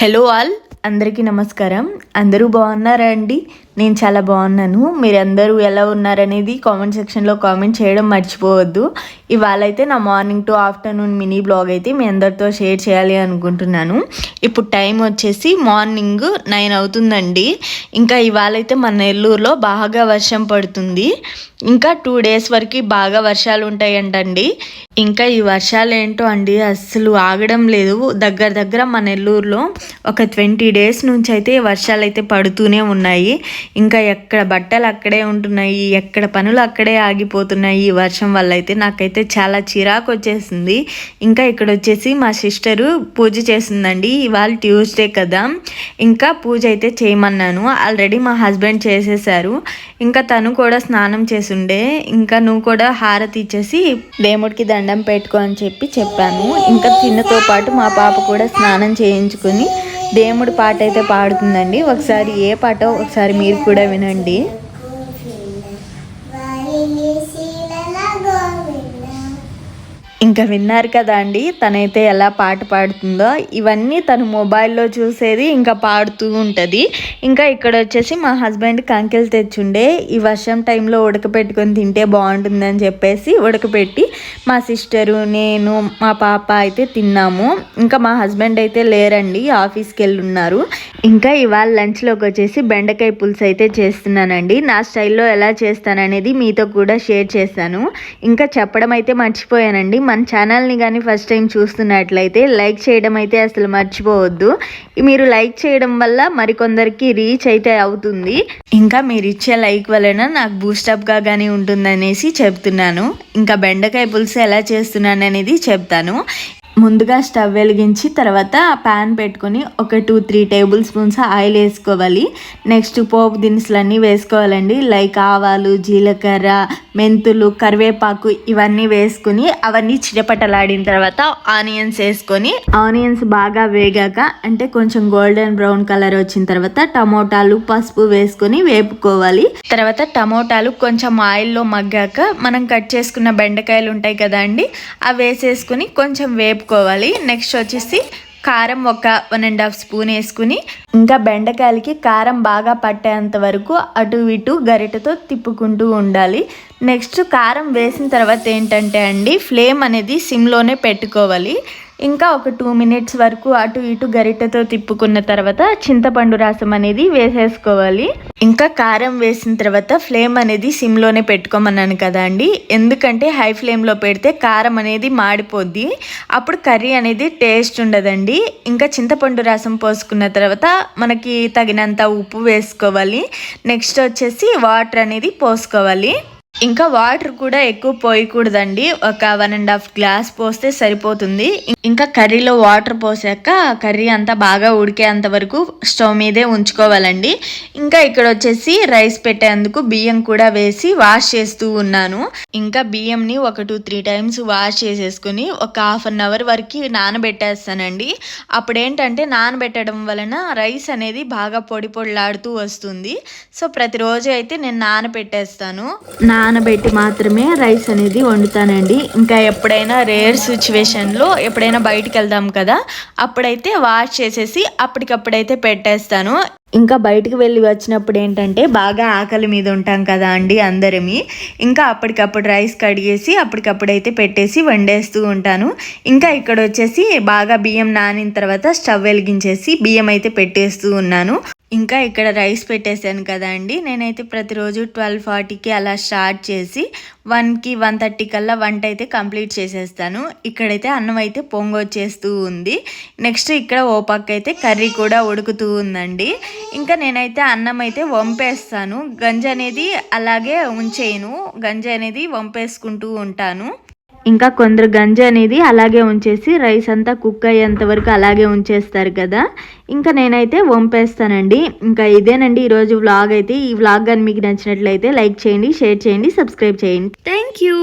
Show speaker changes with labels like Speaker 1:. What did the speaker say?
Speaker 1: Hello all, అందరికీ నమస్కారం. అందరూ బాగున్నారా అండి? నేను చాలా బాగున్నాను. మీరందరూ ఎలా ఉన్నారనేది కామెంట్ సెక్షన్లో కామెంట్ చేయడం మర్చిపోవద్దు. ఇవాళ అయితే నా morning to afternoon mini blog అయితే మీ అందరితో షేర్ చేయాలి అనుకుంటున్నాను. ఇప్పుడు టైం వచ్చేసి మార్నింగ్ 9 అవుతుందండి. ఇంకా ఇవాళ అయితే మన నెల్లూరులో బాగా వర్షం పడుతుంది. ఇంకా 2 days వరకు బాగా వర్షాలు ఉంటాయంటండి. ఇంకా ఈ వర్షాలు ఏంటో అండి, అస్సలు ఆగడం లేదు. దగ్గర మన నెల్లూరులో ఒక 20 days నుంచి అయితే వర్షాలు అయితే పడుతూనే ఉన్నాయి. ఇంకా ఎక్కడ బట్టలు అక్కడే ఉంటున్నాయి, ఎక్కడ పనులు అక్కడే ఆగిపోతున్నాయి ఈ వర్షం వల్ల. అయితే నాకైతే చాలా చిరాకు వచ్చేసింది. ఇంకా ఇక్కడ వచ్చేసి మా సిస్టరు పూజ చేసిందండి. ఇవాళ ట్యూస్డే కదా, ఇంకా పూజ అయితే చేయమన్నాను. ఆల్రెడీ మా హస్బెండ్ చేసేసారు. ఇంకా తను కూడా స్నానం చేసుండే. ఇంకా నువ్వు కూడా హారతి ఇచ్చేసి దేవుడికి దండం పెట్టుకో అని చెప్పాను. ఇంకా తిన్నతో పాటు మా పాప కూడా స్నానం చేయించుకొని దేవుడి పాట అయితే పాడుతుందండి. ఒకసారి ఏ పాటో ఒకసారి మీరు కూడా వినండి. ఇంకా విన్నారు కదా అండి, తనైతే ఎలా పాట పాడుతుందో. ఇవన్నీ తను మొబైల్లో చూసేది, ఇంకా పాడుతూ ఉంటుంది. ఇంకా ఇక్కడ వచ్చేసి మా హస్బెండ్ కంకెలు తెచ్చుండే. ఈ వర్షం టైంలో ఉడకపెట్టుకొని తింటే బాగుంటుందని చెప్పేసి ఉడకపెట్టి మా సిస్టరు, నేను, మా పాప అయితే తిన్నాము. ఇంకా మా హస్బెండ్ అయితే లేరండి, ఆఫీస్కి వెళ్ళి ఉన్నారు. ఇంకా ఇవాళ లంచ్లోకి వచ్చేసి బెండకాయ పులుసు అయితే చేస్తున్నానండి. నా స్టైల్లో ఎలా చేస్తాననేది మీతో కూడా షేర్ చేస్తాను. ఇంకా చెప్పడం అయితే మర్చిపోయానండి, మన ఛానల్ని కానీ ఫస్ట్ టైం చూస్తున్నట్లయితే లైక్ చేయడం అయితే అసలు మర్చిపోవద్దు. మీరు లైక్ చేయడం వల్ల మరికొందరికి రీచ్ అయితే అవుతుంది. ఇంకా మీరు ఇచ్చే లైక్ వలన నాకు బూస్టప్గా కానీ ఉంటుందనేసి చెప్తున్నాను. ఇంకా బెండకాయ పులుసు ఎలా చేస్తున్నాను అనేది చెప్తాను. ముందుగా స్టవ్ వెలిగించి తర్వాత ప్యాన్ పెట్టుకొని ఒక 2-3 tablespoons ఆయిల్ వేసుకోవాలి. నెక్స్ట్ పోపు దినుసులన్నీ వేసుకోవాలండి. లైక్ ఆవాలు, జీలకర్ర, మెంతులు, కరివేపాకు ఇవన్నీ వేసుకుని అవన్నీ చిటపటలాడిన తర్వాత ఆనియన్స్ వేసుకొని, ఆనియన్స్ బాగా వేగాక అంటే కొంచెం గోల్డెన్ బ్రౌన్ కలర్ వచ్చిన తర్వాత టమోటాలు, పసుపు వేసుకొని వేపుకోవాలి. తర్వాత టమోటాలు కొంచెం ఆయిల్లో మగ్గాక మనం కట్ చేసుకున్న బెండకాయలు ఉంటాయి కదా అండి, అవి వేసేసుకుని కొంచెం వేపుకోవాలి. నెక్స్ట్ వచ్చేసి కారం ఒక 1.5 స్పూన్ వేసుకుని, ఇంకా బెండకాయలకి కారం బాగా పట్టేంత వరకు అటు ఇటు గరిటెతో తిప్పుకుంటూ ఉండాలి. నెక్స్ట్ కారం వేసిన తర్వాత ఏంటంటే అండి, ఫ్లేమ్ అనేది సిమ్లోనే పెట్టుకోవాలి. ఇంకా ఒక 2 minutes వరకు అటు ఇటు గరిటెతో తిప్పుకున్న తర్వాత చింతపండు రసం అనేది వేసేసుకోవాలి. ఇంకా కారం వేసిన తర్వాత ఫ్లేమ్ అనేది సిమ్లోనే పెట్టుకోమన్నాను కదా అండి. ఎందుకంటే హై ఫ్లేమ్లో పెడితే కారం అనేది మాడిపోద్ది, అప్పుడు కర్రీ అనేది టేస్ట్ ఉండదండి. ఇంకా చింతపండు రసం పోసుకున్న తర్వాత మనకి తగినంత ఉప్పు వేసుకోవాలి. నెక్స్ట్ వచ్చేసి వాటర్ అనేది పోసుకోవాలి. ఇంకా వాటర్ కూడా ఎక్కువ పోయకూడదండి, ఒక 1.5 glass పోస్తే సరిపోతుంది. ఇంకా కర్రీలో వాటర్ పోసాక కర్రీ అంతా బాగా ఉడికేంత వరకు స్టవ్ మీదే ఉంచుకోవాలండి. ఇంకా ఇక్కడ వచ్చేసి రైస్ పెట్టేందుకు బియ్యం కూడా వేసి వాష్ చేస్తూ ఉన్నాను. ఇంకా బియ్యంని ఒక 2-3 times వాష్ చేసేసుకుని ఒక 1/2 hour వరకు నానబెట్టేస్తానండి. అప్పుడు ఏంటంటే నానబెట్టడం వలన రైస్ అనేది బాగా పొడి పొడిలాడుతూ వస్తుంది. సో ప్రతిరోజు అయితే నేను నానబెట్టేస్తాను. నానబెట్టి మాత్రమే రైస్ అనేది వండుతానండి. ఇంకా ఎప్పుడైనా రేర్ సిచ్యువేషన్లో ఎప్పుడైనా బయటికి వెళ్దాం కదా, అప్పుడైతే వాష్ చేసేసి అప్పటికప్పుడైతే పెట్టేస్తాను. ఇంకా బయటికి వెళ్ళి వచ్చినప్పుడు ఏంటంటే బాగా ఆకలి మీద ఉంటాం కదా అండి అందరమి. ఇంకా అప్పటికప్పుడు రైస్ కడిగేసి అప్పటికప్పుడైతే పెట్టేసి వండేస్తూ ఉంటాను. ఇంకా ఇక్కడ వచ్చేసి బాగా బియ్యం నానిన తర్వాత స్టవ్ వెలిగించేసి బియ్యం అయితే పెట్టేస్తూ ఉన్నాను. ఇంకా ఇక్కడ రైస్ పెట్టేశాను కదా అండి. నేనైతే ప్రతిరోజు 12:40కి అలా స్టార్ట్ చేసి 1కి 1:30 కల్లా వంట అయితే కంప్లీట్ చేసేస్తాను. ఇక్కడైతే అన్నం అయితే పొంగొచ్చేస్తూ ఉంది. నెక్స్ట్ ఇక్కడ ఓ పక్క అయితే కర్రీ కూడా ఉడుకుతూ ఉందండి. ఇంకా నేనైతే అన్నం అయితే వంపేస్తాను, గంజి అనేది అలాగే ఉంచేయను, గంజి అనేది వంపేసుకుంటూ ఉంటాను. ఇంకా కొందరు గంజి అనేది అలాగే ఉంచేసి రైస్ అంతా కుక్ అయ్యేంత వరకు అలాగే ఉంచేస్తారు కదా. ఇంకా నేనైతే వంపేస్తానండి. ఇంకా ఇదేనండి ఈరోజు వ్లాగ్ అయితే. ఈ వ్లాగ్ కానీ మీకు నచ్చినట్లయితే లైక్ చేయండి, షేర్ చేయండి, సబ్స్క్రైబ్ చేయండి. Thank you.